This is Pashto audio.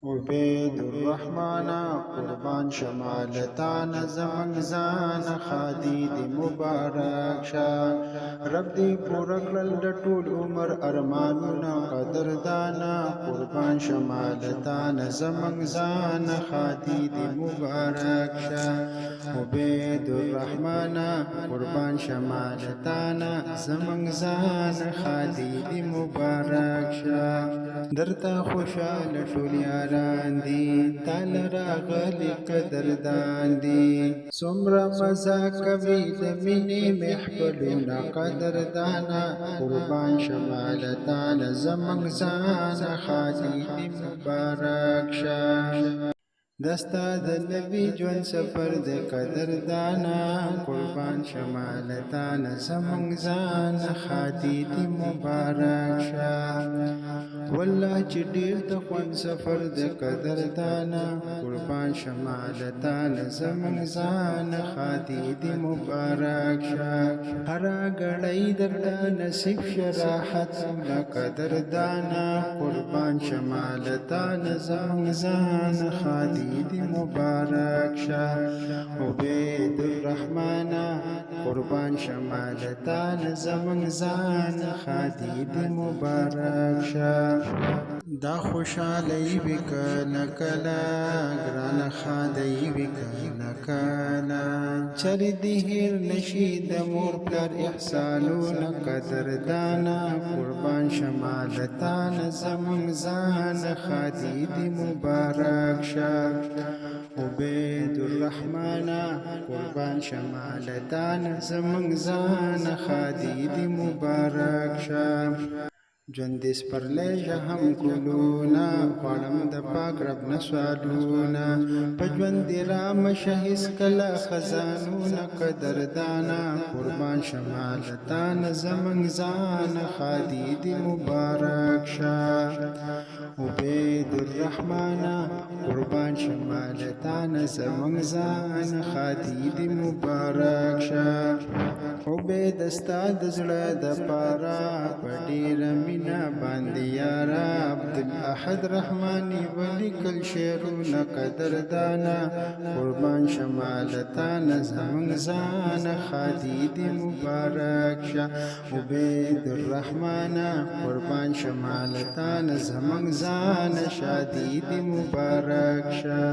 عبید الرحمن قربان شمالتان زمن زان خادی دی مبارک شا رب دی پورا کړل د ټول عمر ارمانونه قدردانا قربان شمالتان زمن زان خادی دی مبارک شا عبید الرحمن قربان شمالتان زمن زان خادی دی مبارک شا درتا خوشاله ټول یاران دي تال راغلي قدردان دي څومره مزه کوي د مینې محفلونه قدردانا قربان شمالتان زموږ ځان خادي دې مبارک شه دستا د نبی ژوند سفر د قدردانا قربان شمالتان زموږ ځان خادي دې مبارک شه والله چې ډیر د خوند سفر د قدردانا قربان شمالتان زموږ ځان خادي دې مبارک شه هر غړی درته نصیب شراحت د قدردانا قربان شمالتان زموږ ځان خادي دی مبارک شا عبید الرحمن قربان شمالتان زمن زان خادی دی مبارک شا دا خوشالی بکلا کلا گران خادی بکلا کلا چر دی هیر نشید مور پلر احسانون قدردانا قربان شمالتان زمن زان خادی دی مبارک شا عبید الرحمن قربان شمالتان زموږ ځان خادي دې مبارک شه ژوند دې سپرلی هم ګلونه غواړم د پاک رب نه سوالونه په ژوند دې رامشه هېڅکله خزانونه قدردانا قربان شمالتان زموږ ځان خادي دې مبارک شه عبید الرحمن قربان شمالتان زموږ ځان خادي دې مبارک شه عبید ستا د زړه د پاره په ډېره مینه باندې یاره عبدالاحد رحماني ولیکل شعرونه قدردانا قربان شمالتان زموږ ځان خادي دې مبارک شه عبید الرحمن قربان شمالتان زموږ ځان شادي دې مبارک شه